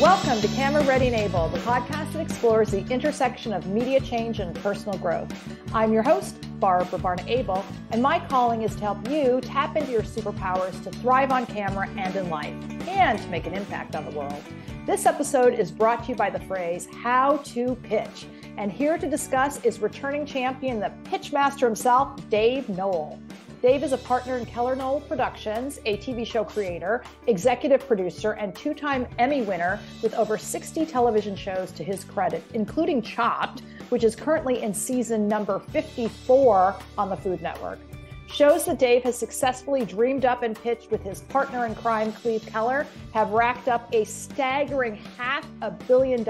Welcome to Camera Ready and Able, the podcast that explores the intersection of media change and personal growth. I'm your host, Barbara Barna-Abel, and my calling is to help you tap into your superpowers to thrive on camera and in life, and to make an impact on the world. This episode is brought to you by the phrase, how to pitch. And here to discuss is returning champion, the pitch master himself, Dave Noll. Dave is a partner in Keller Noll Productions, a TV show creator, executive producer, and two-time Emmy winner with over 60 television shows to his credit, including Chopped, which is currently in season number 54 on the Food Network. Shows that Dave has successfully dreamed up and pitched with his partner in crime, Cleve Keller, have racked up a staggering $500 million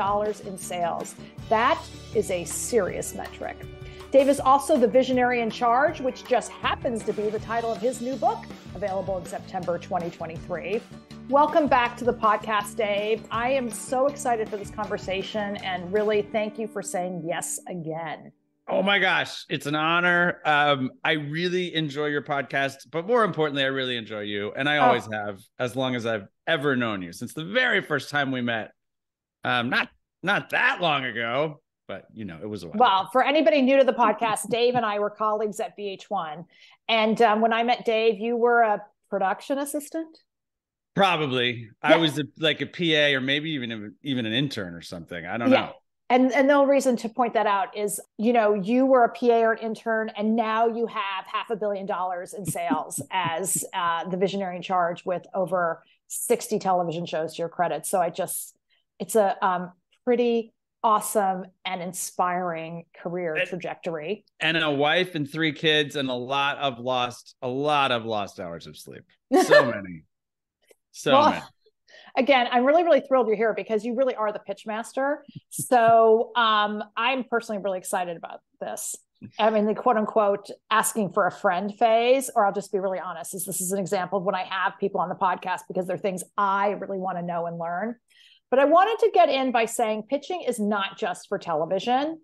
in sales. That is a serious metric. Dave is also the visionary in charge, which just happens to be the title of his new book, available in September 2023. Welcome back to the podcast, Dave. I am so excited for this conversation and really thank you for saying yes again. Oh my gosh, it's an honor. I really enjoy your podcast, but more importantly, I really enjoy you. And I always have, as long as I've ever known you, since the very first time we met. Not that long ago. But, you know, it was a while. Well, for anybody new to the podcast, Dave and I were colleagues at VH1. And when I met Dave, you were a production assistant? Probably. Yeah. I was like a PA or maybe even an intern or something. I don't know. And the reason to point that out is, you know, you were a PA or an intern, and now you have $500 million in sales as the visionary in charge with over 60 television shows to your credit. So it's a pretty awesome and inspiring career trajectory, and a wife and 3 kids and a lot of lost hours of sleep. So many. Many. Again, I'm really, really thrilled you're here because you really are the pitch master. So I'm personally really excited about this. I mean, the quote unquote asking for a friend phase, or I'll just be really honest, this is an example of when I have people on the podcast because they're things I really want to know and learn. But I wanted to get in by saying pitching is not just for television.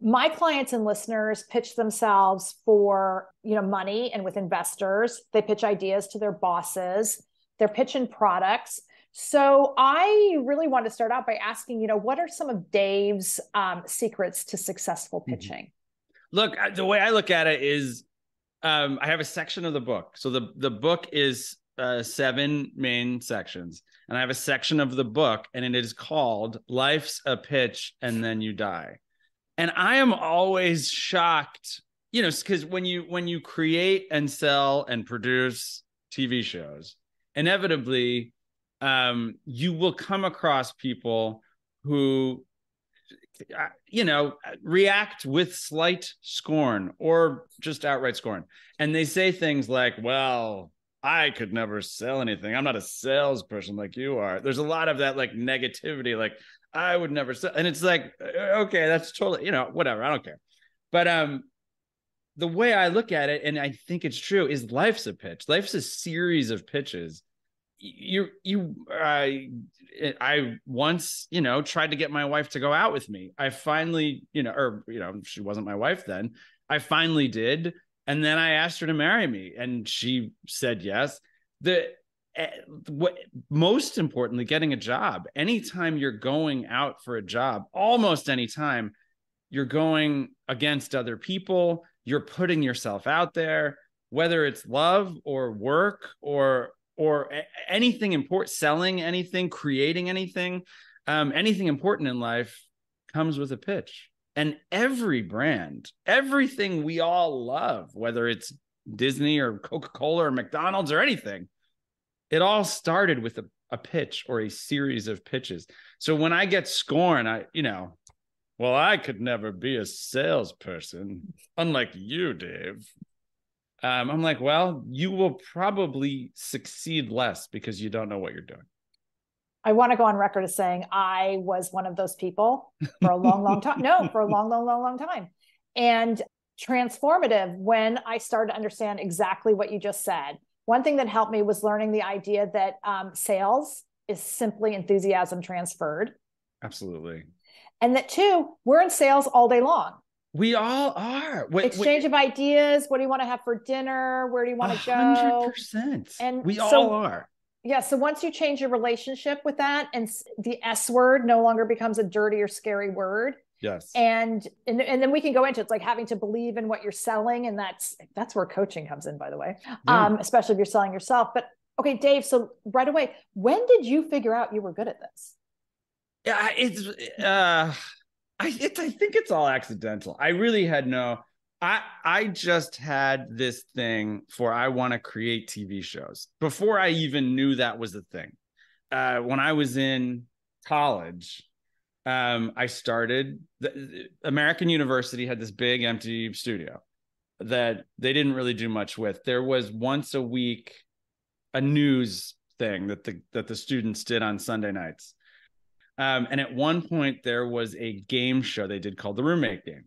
My clients and listeners pitch themselves for, money and with investors. They pitch ideas to their bosses. They're pitching products. So I really want to start out by asking, what are some of Dave's secrets to successful pitching? Look, the way I look at it is I have a section of the book. So the book is 7 main sections. And I have a section of the book, and it is called Life's a Pitch and Then You Die. And I am always shocked, because when you create and sell and produce TV shows, inevitably, you will come across people who, react with slight scorn or just outright scorn. And they say things like, well, I could never sell anything. I'm not a salesperson like you are. There's a lot of that like negativity, like I would never sell. And it's like, okay, that's totally, whatever. I don't care. But the way I look at it, and I think it's true, is life's a pitch. Life's a series of pitches. I once, tried to get my wife to go out with me. I finally, she wasn't my wife then. I finally did. And then I asked her to marry me, and she said yes. Most importantly, getting a job. Anytime you're going out for a job, almost anytime you're going against other people, you're putting yourself out there, whether it's love or work or anything important, selling anything, creating anything, anything important in life comes with a pitch. And every brand, everything we all love, whether it's Disney or Coca-Cola or McDonald's or anything, it all started with a pitch or a series of pitches. So when I get scorn, I could never be a salesperson, unlike you, Dave. I'm like, well, you will probably succeed less because you don't know what you're doing. I want to go on record as saying I was one of those people for a long, long time. No, for a long, long, long, long time. And transformative when I started to understand exactly what you just said. One thing that helped me was learning the idea that sales is simply enthusiasm transferred. Absolutely. And that 2, we're in sales all day long. We all are. Exchange of ideas. What do you want to have for dinner? Where do you want to go? 100%. And we all are. Yeah. So once you change your relationship with that, and the S word no longer becomes a dirty or scary word. Yes. And then we can go into, it's like having to believe in what you're selling. And that's where coaching comes in, by the way, Yeah. especially if you're selling yourself. But okay, Dave, so right away, when did you figure out you were good at this? Yeah, I think it's all accidental. I really had I just had this thing for I want to create TV shows before I even knew that was a thing. When I was in college, I started the American University had this big empty studio that they didn't really do much with. There was once a week a news thing that the students did on Sunday nights. And at one point there was a game show they did called the Roommate Game.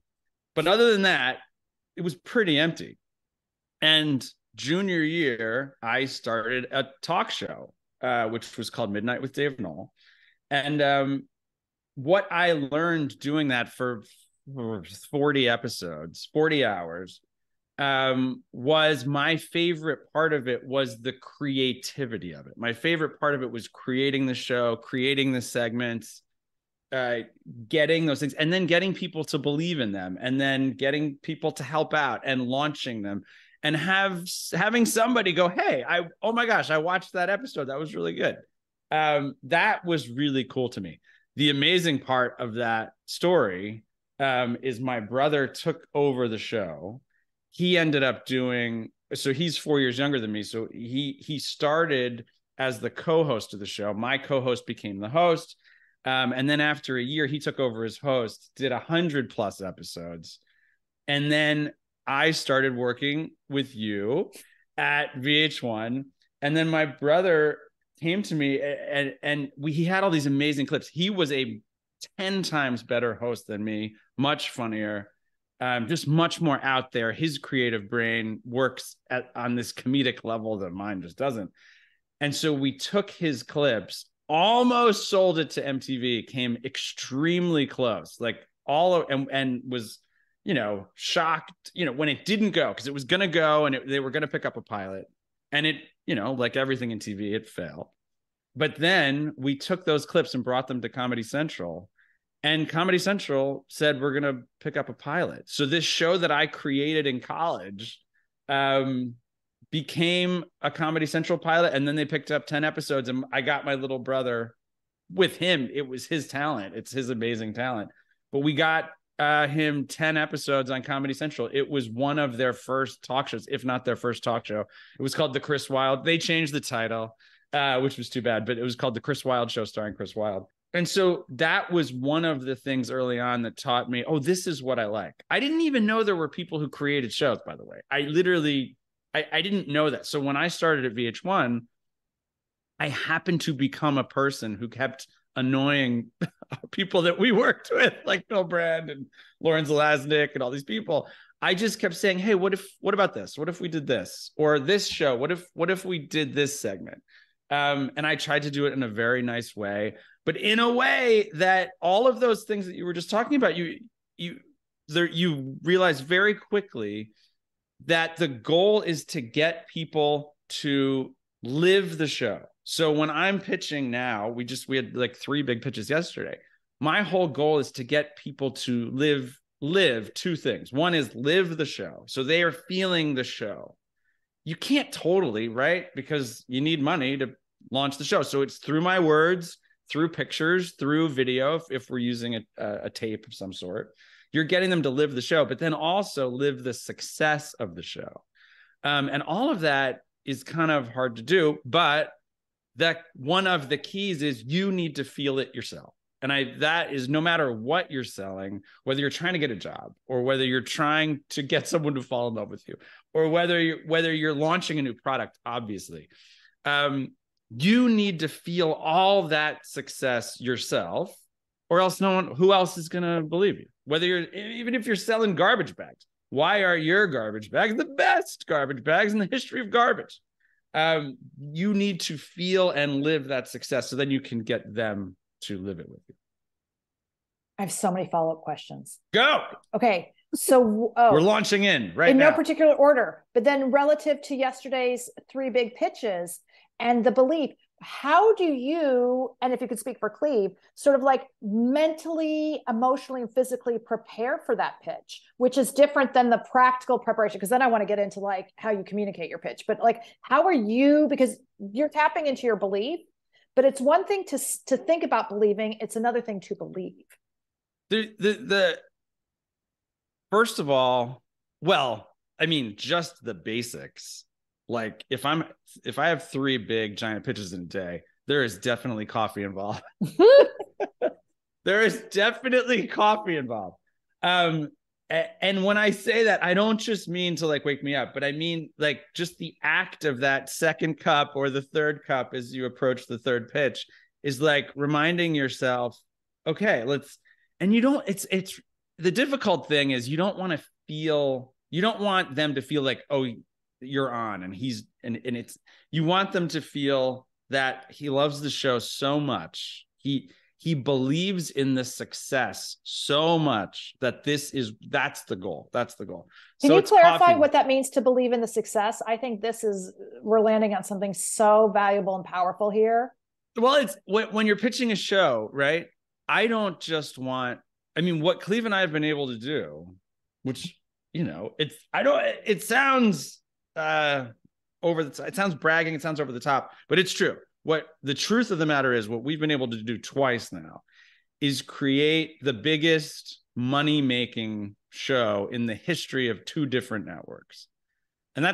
But other than that, it was pretty empty. And junior year, I started a talk show, which was called Midnight with Dave Noll. And what I learned doing that for 40 episodes, 40 hours, was my favorite part of it was the creativity of it. My favorite part of it was creating the show, creating the segments, getting those things, and then getting people to believe in them, and then getting people to help out and launching them, and having somebody go, hey, oh my gosh, I watched that episode. That was really good. That was really cool to me. The amazing part of that story is my brother took over the show. He ended up doing, so he's 4 years younger than me. So he started as the co-host of the show. My co-host became the host. And then after a year, he took over as host, did 100+ episodes. And then I started working with you at VH1. And then my brother came to me and he had all these amazing clips. He was a 10 times better host than me, much funnier. Just much more out there. His creative brain works on this comedic level that mine just doesn't. And so we took his clips, almost sold it to MTV, came extremely close, like and was, shocked, when it didn't go, because it was going to go and they were going to pick up a pilot, and it, like everything in TV, it failed. But then we took those clips and brought them to Comedy Central. And Comedy Central said, we're going to pick up a pilot. So this show that I created in college became a Comedy Central pilot. And then they picked up 10 episodes. And I got my little brother with him. It was his talent. It's his amazing talent. But we got him 10 episodes on Comedy Central. It was one of their first talk shows, if not their first talk show. It was called The Chris Wilde. They changed the title, which was too bad. But it was called The Chris Wilde Show, starring Chris Wilde. And so that was one of the things early on that taught me, oh, this is what I like. I didn't even know there were people who created shows, by the way. I didn't know that. So when I started at VH1, I happened to become a person who kept annoying people that we worked with, like Bill Brand and Lauren Zelaznik and all these people. I just kept saying, hey, what about this? What if we did this? Or this show? What if we did this segment? And I tried to do it in a very nice way, but in a way that all of those things that you were just talking about, you realize very quickly that the goal is to get people to live the show. So when I'm pitching now, we had like 3 big pitches yesterday. My whole goal is to get people to live 2 things. One is live the show. So they are feeling the show. You can't totally, right? Because you need money to launch the show. So it's through my words, through pictures, through video, if we're using a tape of some sort. You're getting them to live the show, but then also live the success of the show. And all of that is kind of hard to do, but that one of the keys is you need to feel it yourself. And that is no matter what you're selling, whether you're trying to get a job or whether you're trying to get someone to fall in love with you, or whether you're launching a new product, obviously, you need to feel all that success yourself, or else who else is going to believe you? Even if you're selling garbage bags, why are your garbage bags the best garbage bags in the history of garbage? You need to feel and live that success so then you can get them to live it with you. I have so many follow-up questions. Go. Okay. So we're launching in now. No particular order, but then relative to yesterday's 3 big pitches and the belief, how do you, and if you could speak for Cleve, sort of like mentally, emotionally, and physically prepare for that pitch, which is different than the practical preparation? Because then I want to get into like how you communicate your pitch, but like, how are you, because you're tapping into your belief, but it's one thing to think about believing. It's another thing to believe. The first of all, well, I mean, just the basics. Like if I have 3 big giant pitches in a day, there is definitely coffee involved. There is definitely coffee involved. And when I say that, I don't just mean to like wake me up, but I mean like just the act of that second cup or the third cup as you approach the third pitch is like reminding yourself, okay, let's, and you don't, it's the difficult thing is you don't want them to feel like, oh, you're on and it's, you want them to feel that he loves the show so much. He believes in the success so much that that's the goal. Can you clarify what that means to believe in the success? I think we're landing on something so valuable and powerful here. Well, it's when you're pitching a show, right? I don't just want, I mean, what Cleve and I have been able to do, which, it sounds it sounds bragging, it sounds over the top, but it's true. What the truth of the matter is, what we've been able to do twice now is create the biggest money-making show in the history of 2 different networks. And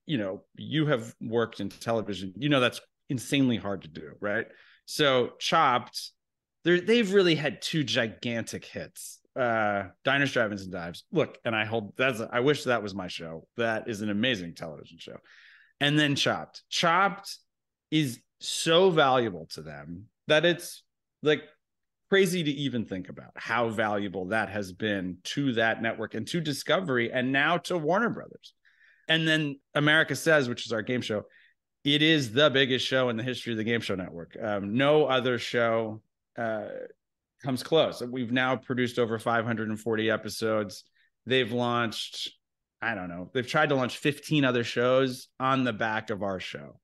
you have worked in television, that's insanely hard to do, right? So Chopped, they've really had 2 gigantic hits. Diners, Drive-Ins, and Dives. Look, and I wish that was my show. That is an amazing television show. And then Chopped. Chopped is so valuable to them that it's like crazy to even think about how valuable that has been to that network and to Discovery and now to Warner Brothers. And then America Says, which is our game show, it is the biggest show in the history of the game show network. No other show comes close. We've now produced over 540 episodes. They've launched, I don't know, they've tried to launch 15 other shows on the back of our show.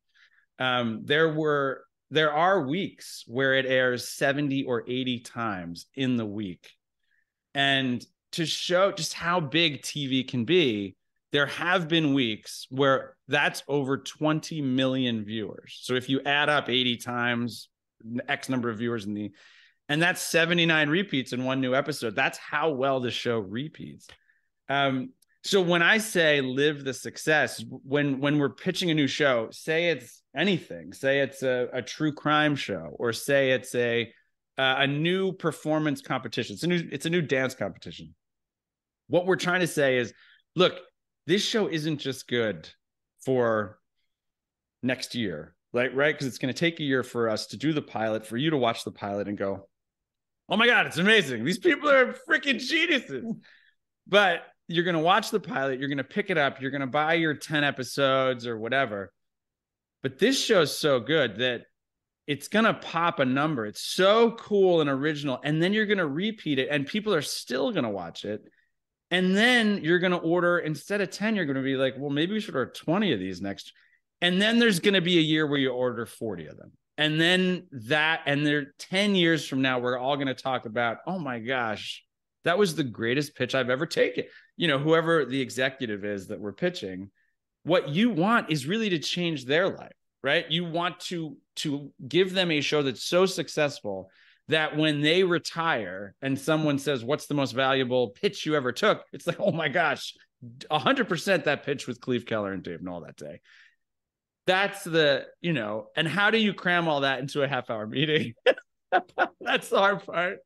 There are weeks where it airs 70 or 80 times in the week. And to show just how big TV can be, there have been weeks where that's over 20 million viewers. So if you add up 80 times, X number of viewers and that's 79 repeats in one new episode. That's how well the show repeats. So when I say live the success, when we're pitching a new show, say it's anything, say it's a true crime show, or say it's a new performance competition. It's a new dance competition. What we're trying to say is, look, this show isn't just good for next year, right? Because it's going to take a year for us to do the pilot, for you to watch the pilot and go, oh my God, it's amazing. These people are freaking geniuses. But you're going to watch the pilot, you're going to pick it up, you're going to buy your 10 episodes or whatever. But this show's so good that it's going to pop a number. It's so cool and original. And then you're going to repeat it and people are still going to watch it. And then you're going to order, instead of 10, you're going to be like, well, maybe we should order 20 of these next. And then there's going to be a year where you order 40 of them. And then they're 10 years from now, we're all going to talk about, oh my gosh, that was the greatest pitch I've ever taken. Whoever the executive is that we're pitching, what you want is really to change their life, right? You want to give them a show that's so successful that when they retire and someone says, what's the most valuable pitch you ever took? It's like, oh my gosh, 100% that pitch with Cleve Keller and Dave Noll that day. That's and how do you cram all that into a half-hour meeting? That's the hard part.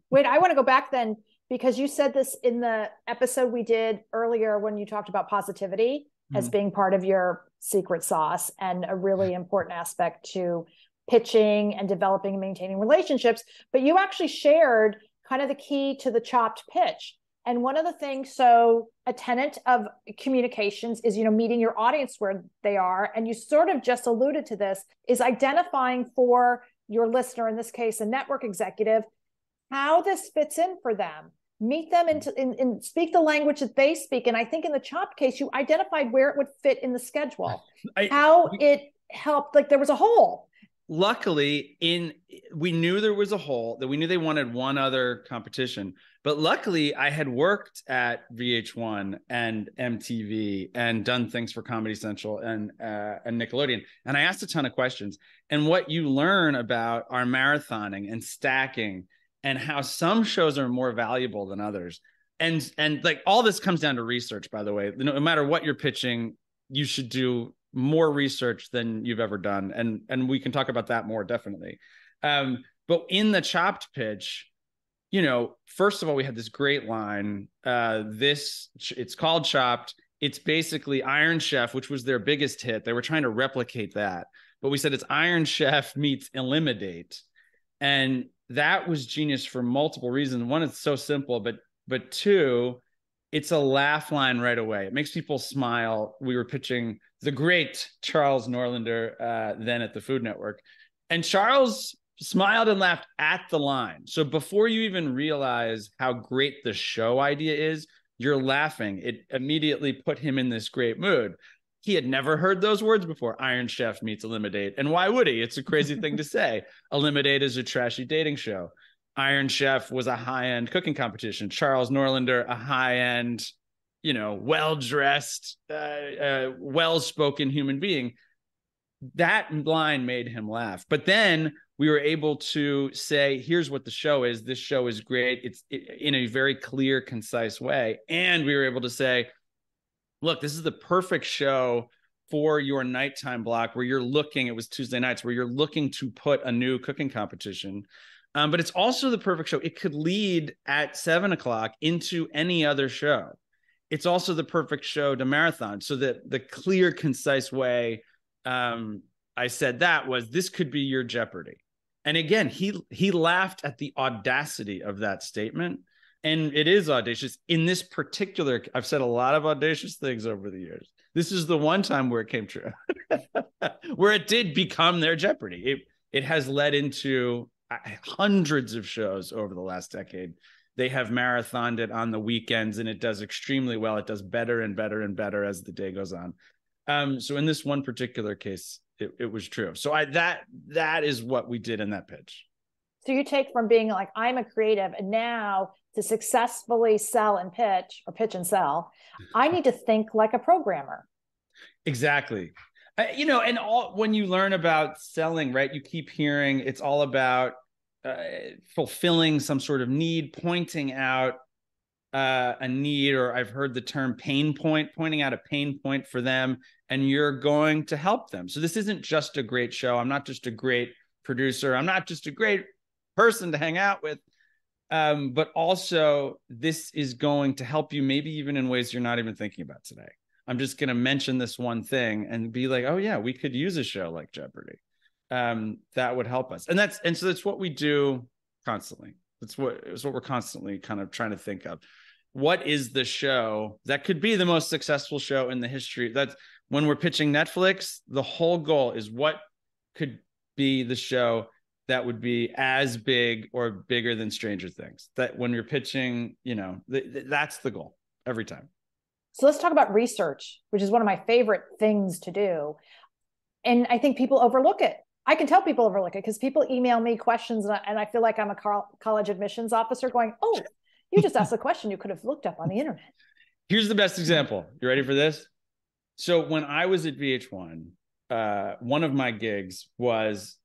Wait, I want to go back then, because you said this in the episode we did earlier when you talked about positivity as being part of your secret sauce and a really important aspect to pitching and developing and maintaining relationships. But you actually shared kind of the key to the Chopped pitch. And one of the things, so a tenet of communications is, meeting your audience where they are. And you sort of just alluded to this, is identifying for your listener, in this case, a network executive, how this fits in for them. Meet them and speak the language that they speak. And I think in the Chopped case, you identified where it would fit in the schedule, how helped, like there was a hole. Luckily, we knew there was a hole, that we knew they wanted one other competition. But luckily, I had worked at VH1 and MTV and done things for Comedy Central and Nickelodeon. And I asked a ton of questions. And what you learn about our marathoning and stacking and how some shows are more valuable than others. And like all this comes down to research, by the way. No matter what you're pitching, you should do more research than you've ever done. And we can talk about that more, definitely. But in the Chopped pitch, you know, first of all, we had this great line. It's called Chopped. It's basically Iron Chef, which was their biggest hit. They were trying to replicate that. But we said it's Iron Chef meets Eliminate. And that was genius for multiple reasons. One, it's so simple, but two, it's a laugh line right away. It makes people smile. We were pitching the great Charles Norlander then at the Food Network. And Charles smiled and laughed at the line. So before you even realize how great the show idea is, you're laughing. It immediately put him in this great mood. He had never heard those words before. Iron Chef meets Eliminate. And why would he? It's a crazy thing to say. Eliminate is a trashy dating show. Iron Chef was a high-end cooking competition. Charles Norlander, a high-end, you know, well-dressed, well-spoken human being. That line made him laugh. But then we were able to say, here's what the show is. This show is great. It's in a very clear, concise way. And we were able to say, look, this is the perfect show for your nighttime block where you're looking, it was Tuesday nights, where you're looking to put a new cooking competition. But it's also the perfect show. It could lead at 7:00 into any other show. It's also the perfect show to marathon. So that the clear, concise way I said that was, this could be your Jeopardy. And again, he laughed at the audacity of that statement. And it is audacious. In this particular, I've said a lot of audacious things over the years. This is the one time where it came true, where it did become their Jeopardy. It has led into hundreds of shows over the last decade. They have marathoned it on the weekends, and it does extremely well. It does better and better and better as the day goes on. So in this one particular case, it was true. So that is what we did in that pitch. So you take from being like, I'm a creative, and now to successfully sell and pitch, or pitch and sell, I need to think like a programmer. Exactly. You know, and when you learn about selling, right, you keep hearing it's all about fulfilling some sort of need, pointing out a need, or I've heard the term pain point, pointing out a pain point for them, and you're going to help them. So this isn't just a great show. I'm not just a great producer. I'm not just a great person to hang out with. But also this is going to help you, maybe even in ways you're not even thinking about today. I'm just going to mention this one thing and be like, oh yeah, we could use a show like Jeopardy. That would help us. And so that's what we do constantly. It's what we're constantly kind of trying to think of. What is the show that could be the most successful show in the history? That's when we're pitching Netflix, the whole goal is what could be the show that would be as big or bigger than Stranger Things. That when you're pitching, you know, that's the goal every time. So let's talk about research, which is one of my favorite things to do. And I think people overlook it. I can tell people overlook it because people email me questions, and I feel like I'm a college admissions officer going, oh, you just asked a question you could have looked up on the internet. Here's the best example. You ready for this? So when I was at VH1, one of my gigs was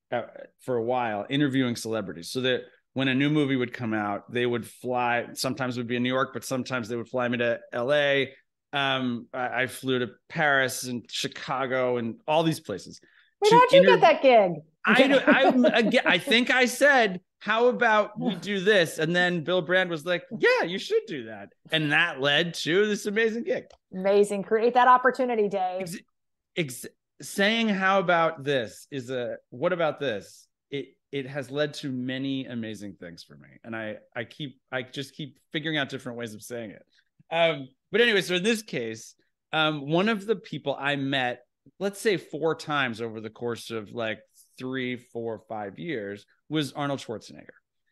for a while interviewing celebrities, so that when a new movie would come out, they would fly. Sometimes it would be in New York, but sometimes they would fly me to LA. I flew to Paris and Chicago and all these places. Wait, how'd you get that gig? I think I said, how about we do this? And then Bill Brand was like, yeah, you should do that. And that led to this amazing gig. Amazing. Create that opportunity, Dave. Saying how about this is what about this? It has led to many amazing things for me. And I just keep figuring out different ways of saying it. But anyway, so in this case, one of the people I met, let's say 4 times over the course of like 3, 4, 5 years, was Arnold Schwarzenegger.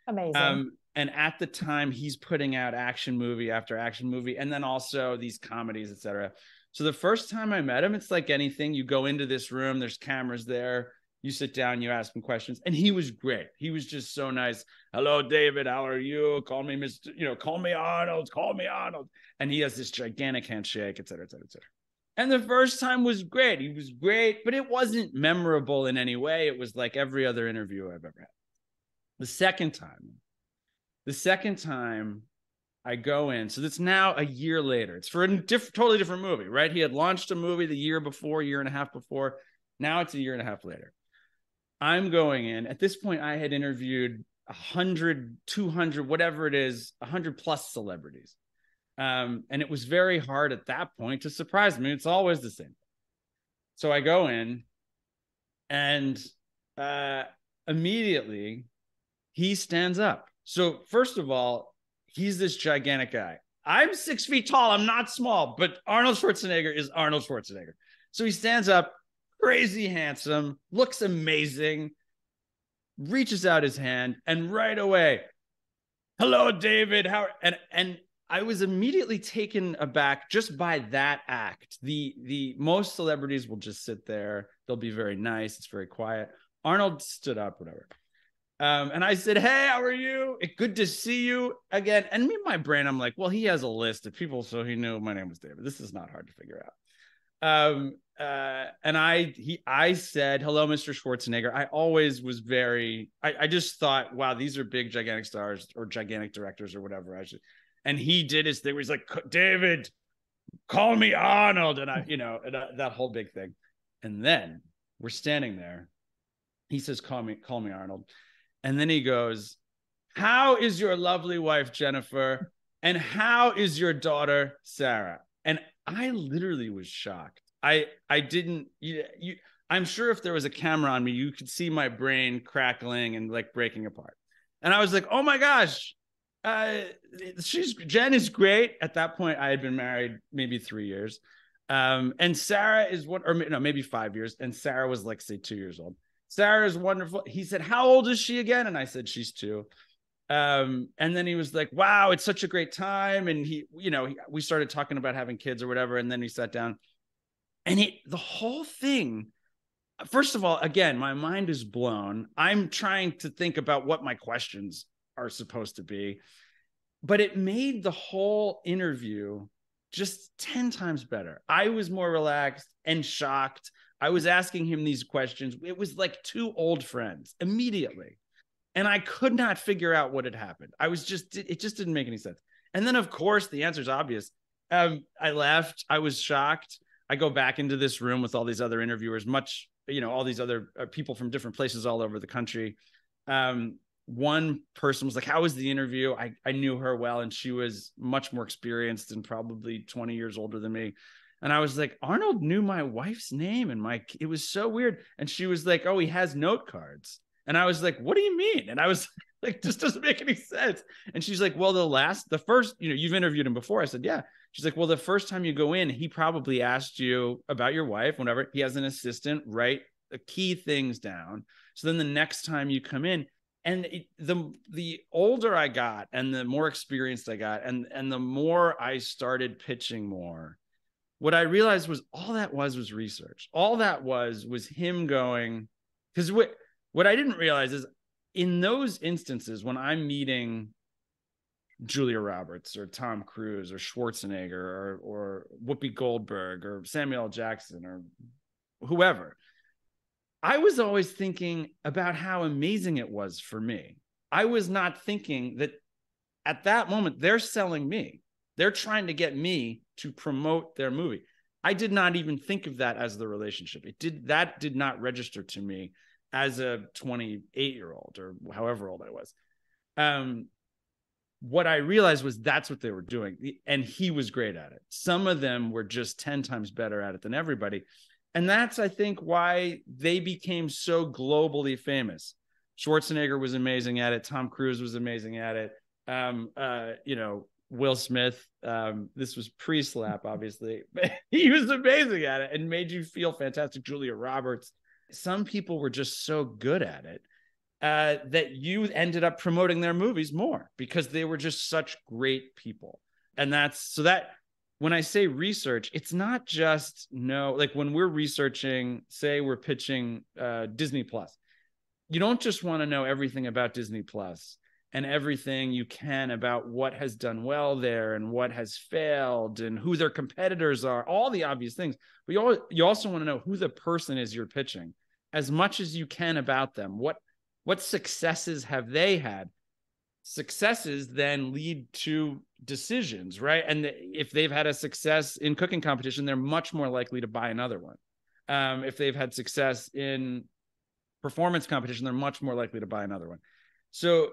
Amazing. And at the time, he's putting out action movie after action movie, and then also these comedies, etc. So the first time I met him, it's like anything. You go into this room, there's cameras there. You sit down, you ask him questions. And he was great. He was just so nice. Hello, David. How are you? Call me Mr. Call me Arnold. Call me Arnold. And he has this gigantic handshake, et cetera, et cetera, et cetera. And the first time was great. He was great, but it wasn't memorable in any way. It was like every other interview I've ever had. The second time I go in, so that's now a year later. It's for a totally different movie, right? He had launched a movie the year before, year and a half before. Now it's a year and a half later. I'm going in. At this point, I had interviewed 100, 200, whatever it is, 100 plus celebrities. And it was very hard at that point to surprise me. It's always the same. So I go in, and immediately he stands up. So first of all, he's this gigantic guy. I'm 6 feet tall. I'm not small, but Arnold Schwarzenegger is Arnold Schwarzenegger. So he stands up, crazy handsome, looks amazing, reaches out his hand, and right away, hello, David. How? And I was immediately taken aback just by that act. The most celebrities will just sit there. They'll be very nice. It's very quiet. Arnold stood up, whatever. And I said, hey, how are you? Good to see you again. And me in my brain, I'm like, well, he has a list of people, so he knew my name was David. This is not hard to figure out. And I said, hello, Mr. Schwarzenegger. I always was I just thought, wow, these are big, gigantic stars or gigantic directors or whatever. And he did his thing where he's like, David, call me Arnold. And that whole big thing. And then we're standing there. He says, call me Arnold. And then he goes, how is your lovely wife, Jennifer? And how is your daughter, Sarah? And I literally was shocked. I didn't, I'm sure if there was a camera on me, you could see my brain crackling and like breaking apart. And I was like, oh my gosh, Jen is great. At that point, I had been married maybe 3 years. And Sarah is maybe 5 years. And Sarah was like, say 2 years old. Sarah is wonderful. He said, how old is she again? And I said, she's 2. And then he was like, wow, it's such a great time. And we started talking about having kids or whatever. And then we sat down, and the whole thing, first of all, again, my mind is blown. I'm trying to think about what my questions are supposed to be, but it made the whole interview just 10 times better. I was more relaxed and shocked. I was asking him these questions. It was like 2 old friends immediately. And I could not figure out what had happened. It just didn't make any sense. And then, of course, the answer is obvious. I left. I was shocked. I go back into this room with all these other interviewers, all these other people from different places all over the country. One person was like, how was the interview? I knew her well, and she was much more experienced and probably 20 years older than me. And I was like, Arnold knew my wife's name, and it was so weird. And she was like, oh, he has note cards. And I was like, what do you mean? And I was like, this doesn't make any sense. And she's like, well, the first, you've interviewed him before. I said, yeah. She's like, well, the first time you go in, he probably asked you about your wife, whenever he has an assistant write the key things down. So then the next time you come in, and the older I got and the more experienced I got, and the more I started pitching more, what I realized was all that was research. All that was him going, because what I didn't realize is in those instances, when I'm meeting Julia Roberts or Tom Cruise or Schwarzenegger or Whoopi Goldberg or Samuel L. Jackson or whoever, I was always thinking about how amazing it was for me. I was not thinking that at that moment, they're selling me. They're trying to get me to promote their movie. I did not even think of that as the relationship. That did not register to me as a 28-year-old or however old I was. What I realized was that's what they were doing. And he was great at it. Some of them were just 10 times better at it than everybody. And that's, I think, why they became so globally famous. Schwarzenegger was amazing at it. Tom Cruise was amazing at it. Will Smith, this was pre-slap, obviously, but he was amazing at it and made you feel fantastic. Julia Roberts. Some people were just so good at it that you ended up promoting their movies more because they were just such great people. And that when I say research, it's not just like when we're researching, say we're pitching Disney Plus, you don't just want to know everything about Disney Plus and everything you can about what has done well there and what has failed and who their competitors are, all the obvious things. But you also want to know who the person is you're pitching, as much as you can about them. What successes have they had? Successes then lead to decisions, right? And if they've had a success in cooking competition, they're much more likely to buy another one. If they've had success in performance competition, they're much more likely to buy another one. So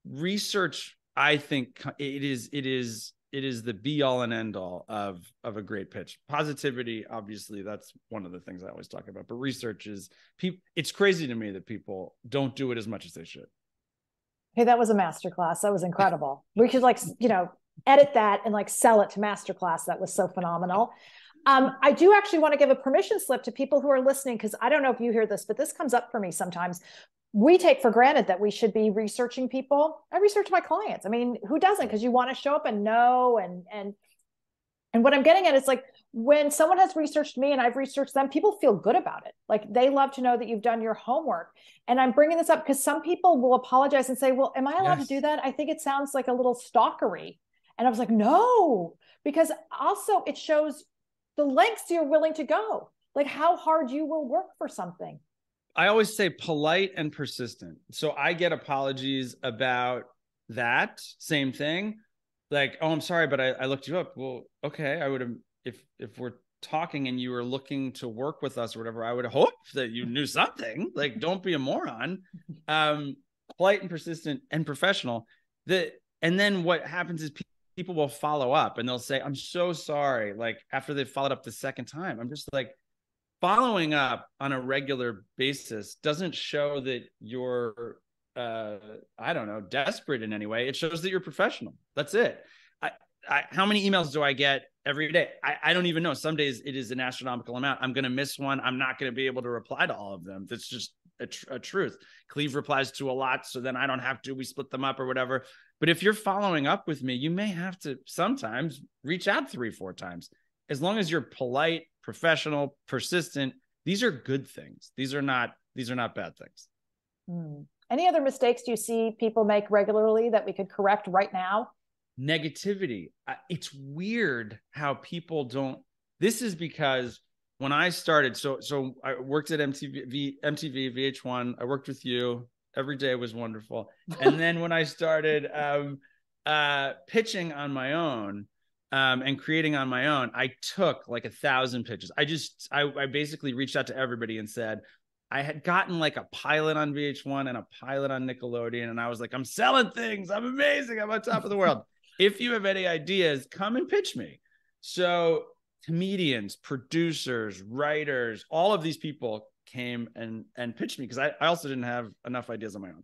research, I think it is the be all and end all of a great pitch. Positivity, obviously, that's one of the things I always talk about, but research is it's crazy to me that people don't do it as much as they should. Hey, that was a masterclass. That was incredible. We should edit that and sell it to masterclass. That was so phenomenal. I do actually want to give a permission slip to people who are listening, because I don't know if you hear this, but this comes up for me sometimes. We take for granted that we should be researching people. I research my clients. I mean, who doesn't? Because you want to show up and know. And what I'm getting at is when someone has researched me and I've researched them, people feel good about it. They love to know that you've done your homework. And I'm bringing this up because some people will apologize and say, well, am I allowed to do that? I think it sounds like a little stalkery. And I was like, no, because also it shows the lengths you're willing to go, how hard you will work for something. I always say polite and persistent. So I get apologies about that same thing. Oh, I'm sorry, but I looked you up. Well, okay. I would have, if we're talking and you were looking to work with us or whatever, I would hope that you knew something. Don't be a moron. Polite and persistent and professional. And then what happens is people will follow up and they'll say, I'm so sorry. After they've followed up the second time, I'm just following up on a regular basis doesn't show that you're, desperate in any way. It shows that you're professional. That's it. How many emails do I get every day? I don't even know. Some days it is an astronomical amount. I'm going to miss one. I'm not going to be able to reply to all of them. That's just a truth. Cleve replies to a lot, so then I don't have to. We split them up or whatever. But if you're following up with me, you may have to sometimes reach out 3-4 times. As long as you're polite, professional, persistent, these are good things. These are not bad things. Any other mistakes do you see people make regularly that we could correct right now? Negativity. It's weird how people don't. This is because when I started, so I worked at MTV, VH1. I worked with you. Every day was wonderful. And then when I started pitching on my own and creating on my own, I took 1,000 pitches. I basically reached out to everybody and said, I had gotten a pilot on VH1 and a pilot on Nickelodeon. And I was I'm selling things. I'm amazing. I'm on top of the world. If you have any ideas, come and pitch me. So comedians, producers, writers, all of these people came and pitched me because I also didn't have enough ideas on my own.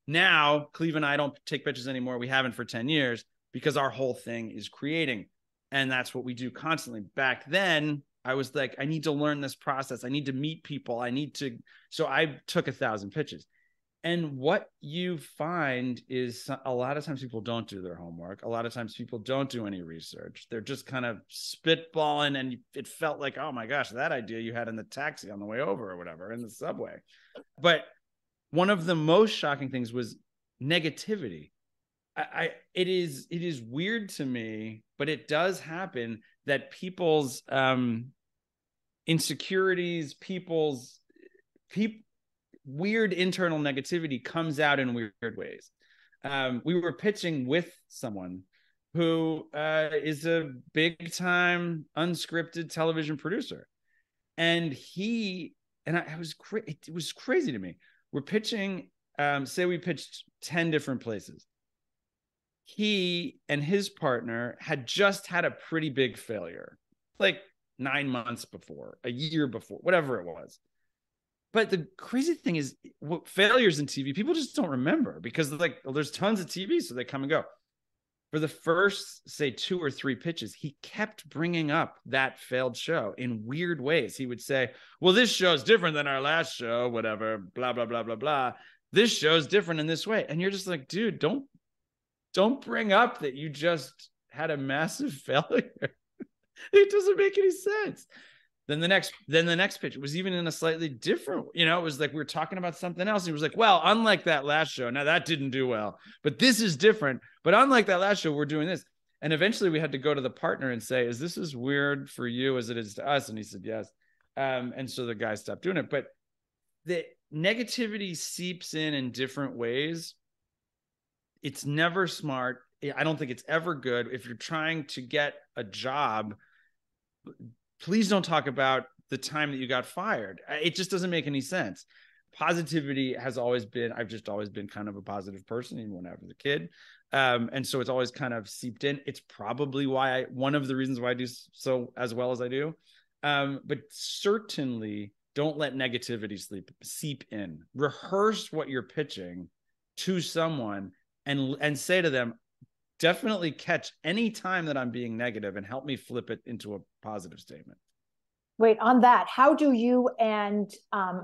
Now, Cleve and I don't take pitches anymore. We haven't for 10 years because our whole thing is creating. And that's what we do constantly. Back then, I was I need to learn this process. I need to meet people. So I took 1,000 pitches. And what you find is a lot of times people don't do their homework. A lot of times people don't do any research. They're just kind of spitballing. And it felt oh my gosh, that idea you had in the taxi on the way over or whatever, in the subway. But one of the most shocking things was negativity. It is weird to me, but it does happen that people's insecurities, people's weird internal negativity comes out in weird ways. We were pitching with someone who is a big time unscripted television producer. And it was crazy to me. We're pitching, say we pitched 10 different places. He and his partner had just had a pretty big failure, 9 months before, a year before, whatever it was. But the crazy thing is, failures in TV, people just don't remember because there's tons of TV, so they come and go. For the first, say, 2 or 3 pitches, he kept bringing up that failed show in weird ways. He would say, well, this show is different than our last show, whatever, blah, blah, blah, blah, blah. This show's different in this way. And you're just dude, don't bring up that you just had a massive failure. It doesn't make any sense. Then the next pitch was even in a slightly different, it was like we were talking about something else. He was like, well, unlike that last show, now that didn't do well, but this is different. But unlike that last show, we're doing this. And eventually we had to go to the partner and say, is this as weird for you as it is to us? And he said, yes. And so the guy stopped doing it. But the negativity seeps in different ways. It's never smart. I don't think it's ever good. If you're trying to get a job, please don't talk about the time that you got fired. It just doesn't make any sense. Positivity has always been, I've just always been kind of a positive person, even when I was a kid. And so it's always kind of seeped in. It's probably one of the reasons why I do so as well as I do. But certainly don't let negativity seep in. Rehearse what you're pitching to someone and say to them, definitely catch any time that I'm being negative and help me flip it into a positive statement. Wait, on that, how do you and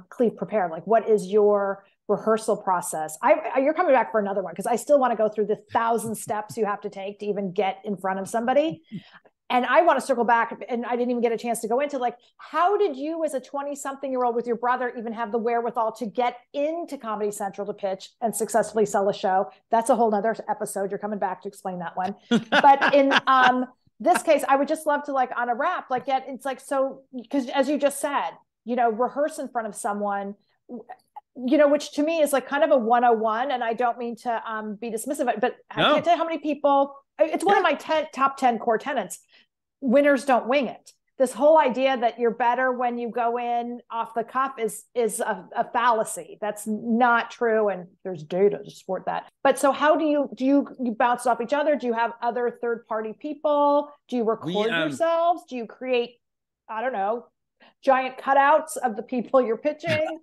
Cleve prepare? Like, what is your rehearsal process? You're coming back for another one because I still want to go through the 1,000 steps you have to take to even get in front of somebody. And I want to circle back, and I didn't even get a chance to go into, like, how did you as a 20-something-year-old with your brother even have the wherewithal to get into Comedy Central to pitch and successfully sell a show? That's a whole nother episode. You're coming back to explain that one. But in this case, I would just love to, like, on a wrap, like, it's like, so, because as you just said, rehearse in front of someone, which to me is like kind of a 101. And I don't mean to be dismissive, but I can't tell you how many people, it's one of my top 10 core tenets. Winners don't wing it. This whole idea that you're better when you go in off the cuff is a fallacy. That's not true. And there's data to support that. But so how do you bounce off each other? Do you have other third-party people? Do you record yourselves? Do you create, I don't know, giant cutouts of the people you're pitching?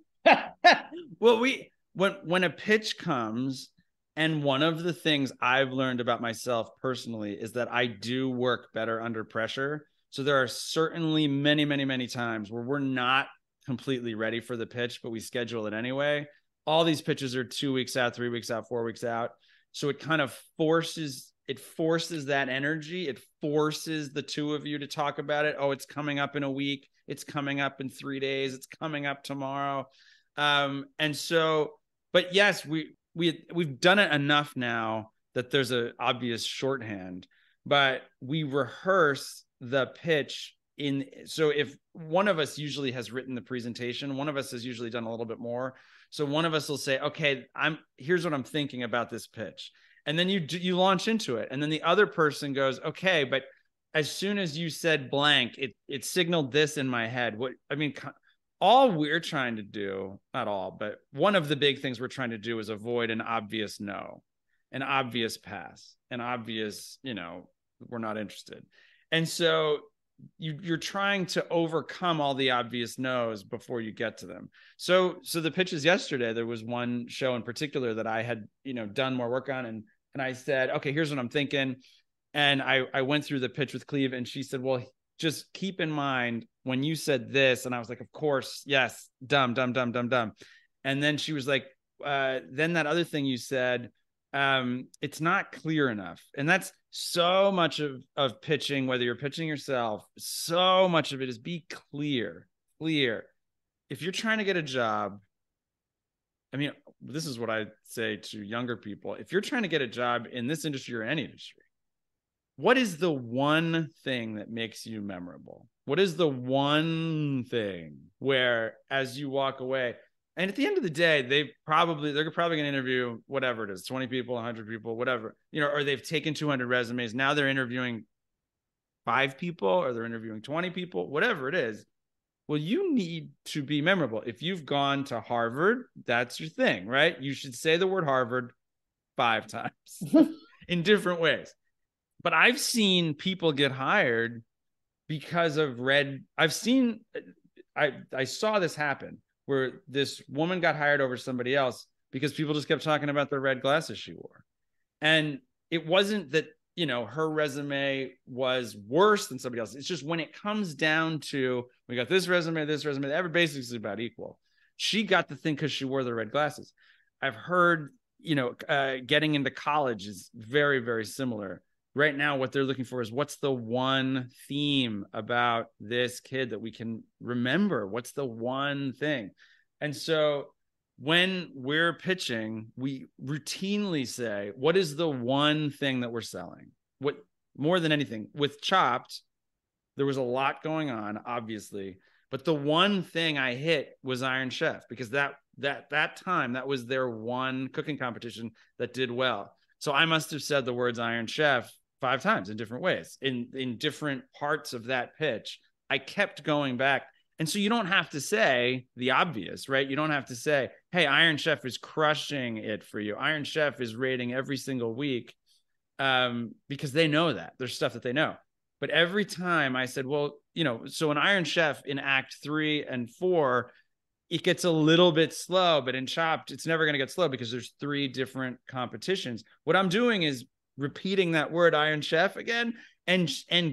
Well, when a pitch comes, and one of the things I've learned about myself personally is that I do work better under pressure. So there are certainly many, many, many times where we're not completely ready for the pitch, but we schedule it anyway. All these pitches are 2 weeks out, 3 weeks out, 4 weeks out. So it kind of forces that energy. It forces the two of you to talk about it. Oh, it's coming up in a week. It's coming up in 3 days. It's coming up tomorrow. And so, but yes, we've done it enough now that there's an obvious shorthand, but we rehearse the pitch so if one of us usually has written the presentation, one of us has usually done a little bit more. So one of us will say, okay, here's what I'm thinking about this pitch. And then you launch into it. And then the other person goes, okay, but as soon as you said blank, it signaled this in my head. All we're trying to do, not all, but one of the big things we're trying to do is avoid an obvious no, an obvious pass, an obvious, we're not interested. And so you're trying to overcome all the obvious no's before you get to them. So the pitches yesterday, there was one show in particular that I had, done more work on. And I said, okay, here's what I'm thinking. And I went through the pitch with Cleve, and she said, well, just keep in mind when you said this. And I was like, of course, yes, dumb. And then she was like, then that other thing you said, it's not clear enough. And that's so much of pitching, whether you're pitching yourself, so much of it is be clear. If you're trying to get a job, this is what I say to younger people. If you're trying to get a job in this industry or any industry, what is the one thing that makes you memorable? What is the one thing where as you walk away, and at the end of the day, they're probably going to interview whatever it is, 20 people, 100 people, whatever, or they've taken 200 resumes. Now they're interviewing 5 people, or they're interviewing 20 people, whatever it is. Well, you need to be memorable. If you've gone to Harvard, that's your thing, right? You should say the word Harvard 5 times in different ways. But I've seen people get hired because of I saw this happen where this woman got hired over somebody else because people just kept talking about the red glasses she wore. And it wasn't that, her resume was worse than somebody else. It's just when it comes down to, we got this resume, every basically is about equal. She got the thing because she wore the red glasses. I've heard, getting into college is very, very similar. right now, what they're looking for is, what's the one theme about this kid that we can remember? What's the one thing? And so when we're pitching, we routinely say, what is the one thing that we're selling? What, more than anything, with Chopped, there was a lot going on, obviously, but the one thing I hit was Iron Chef, because that time, that was their one cooking competition that did well. So I must have said the words Iron Chef 5 times in different ways, in different parts of that pitch. I kept going back. And so you don't have to say the obvious, right? You don't have to say, hey, Iron Chef is crushing it for you. Iron Chef is rating every single week, because they know that. There's stuff that they know. But every time I said, well, so an Iron Chef in Act 3 and 4, it gets a little bit slow, but in Chopped, it's never going to get slow because there's 3 different competitions. What I'm doing is repeating that word Iron Chef again and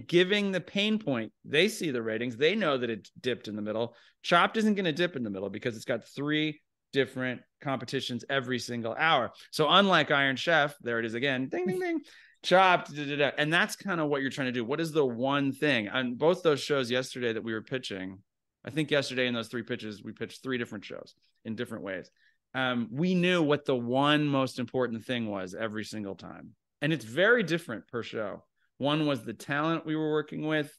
giving the pain point. They see the ratings. They know that it dipped in the middle. Chopped isn't going to dip in the middle because it's got 3 different competitions every single hour. So unlike Iron Chef, there it is again, ding, ding, ding, Chopped, da, da, da. And that's kind of what you're trying to do. What is the one thing? On both those shows yesterday that we were pitching, I think yesterday in those 3 pitches, we pitched 3 different shows in different ways. We knew what the one most important thing was every single time. And it's very different per show. One was the talent we were working with.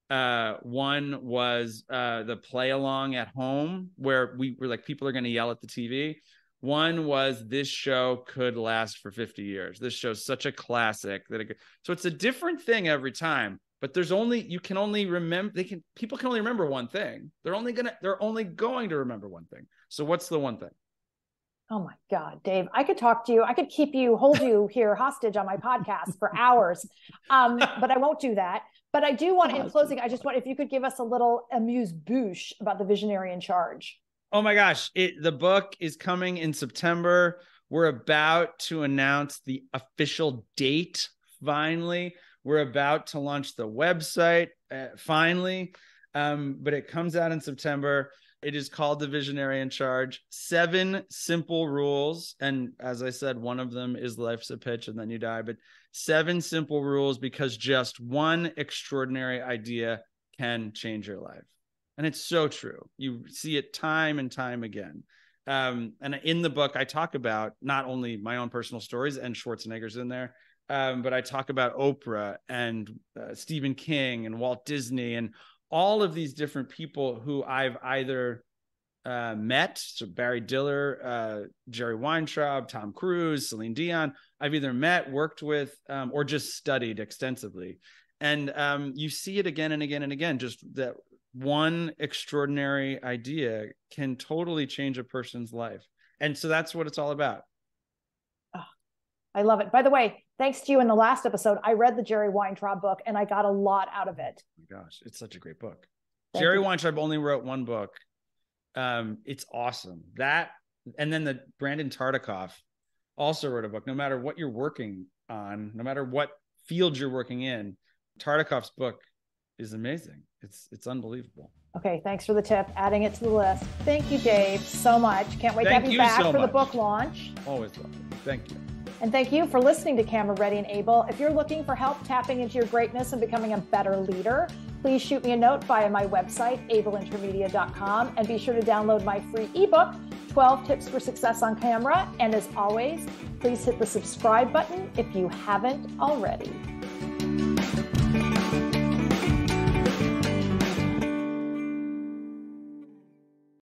One was the play along at home, where we were like, people are going to yell at the TV. One was, this show could last for 50 years. This show's such a classic that so it's a different thing every time. But people can only remember one thing. They're only going to remember one thing. So what's the one thing? Oh my God, Dave, I could talk to you. I could hold you here hostage on my podcast for hours. But I won't do that. But I do want, in closing, if you could give us a little amuse-bouche about the visionary in charge. Oh my gosh. The book is coming in September. We're about to announce the official date. Finally, we're about to launch the website. Finally. But it comes out in September. It is called The Visionary in Charge. 7 simple rules. And as I said, one of them is life's a pitch and then you die. But 7 simple rules, because just one extraordinary idea can change your life. And it's so true. You see it time and time again. And in the book, I talk about not only my own personal stories, and Schwarzenegger's in there, but I talk about Oprah and Stephen King and Walt Disney and all of these different people who I've either met, so Barry Diller, Jerry Weintraub, Tom Cruise, Celine Dion, I've either met, worked with, or just studied extensively. And you see it again and again and again, just that one extraordinary idea can totally change a person's life. And so that's what it's all about. Oh, I love it. By the way, thanks to you in the last episode, I read the Jerry Weintraub book and I got a lot out of it. Oh my gosh, it's such a great book. Jerry Weintraub only wrote 1 book. It's awesome. That, and then the Brandon Tartikoff also wrote a book. No matter what you're working on, no matter what field you're working in, Tartikoff's book is amazing. It's unbelievable. Okay, thanks for the tip. Adding it to the list. Thank you, Dave, so much. Can't wait to have you back for the book launch. Always welcome. Thank you. And thank you for listening to Camera Ready and Able. If you're looking for help tapping into your greatness and becoming a better leader, please shoot me a note via my website, ableintermedia.com, and be sure to download my free ebook, 12 Tips for Success on Camera. And as always, please hit the subscribe button if you haven't already.